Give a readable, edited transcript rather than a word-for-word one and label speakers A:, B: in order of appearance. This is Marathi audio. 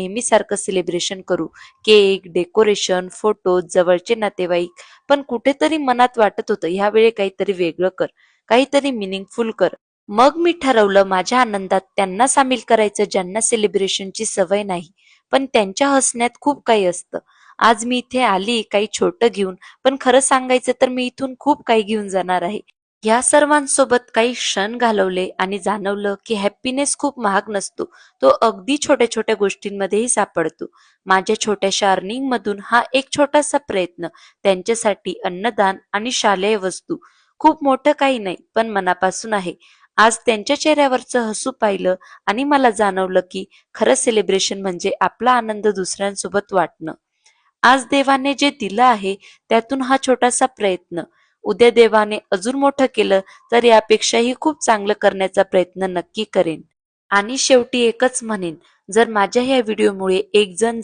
A: नेहमीसारखं सेलिब्रेशन करू. केक, डेकोरेशन, फोटो, जवळचे नातेवाईक. पण कुठेतरी मनात वाटत होतं ह्यावेळी काहीतरी वेगळं कर, काहीतरी मिनिंगफुल कर. मग मी ठरवलं माझ्या आनंदात त्यांना सामील करायचं ज्यांना सेलिब्रेशनची सवय नाही. पण त्यांच्या हसण्यात खूप काही असतं. आज मी इथे आली काही छोटं घेऊन, पण खरं सांगायचं तर मी इथून खूप काही घेऊन जाणार आहे. या सर्वांसोबत काही क्षण घालवले आणि जाणवलं की हॅपीनेस खूप महाग नसतो. तो अगदी छोट्या छोट्या गोष्टींमध्येही सापडतो. माझ्या छोट्याशा अर्निंग मधून हा एक छोटासा प्रयत्न, त्यांच्यासाठी अन्नदान आणि शालेय वस्तू. खूप मोठं काही नाही, पण मनापासून आहे. आज त्यांच्या चेहऱ्यावरचं हसू पाहिलं आणि मला जाणवलं की खरं सेलिब्रेशन म्हणजे आपला आनंद दुसऱ्यांसोबत वाटणं. आज देवाने जे दिलं आहे त्यातून हा छोटासा प्रयत्न. उद्या देवाने अजून मोठं केलं तर यापेक्षाही खूप चांगलं करण्याचा प्रयत्न नक्की करेन. आणि शेवटी एकच म्हणेन, जर माझ्या या व्हिडिओमुळे एक जण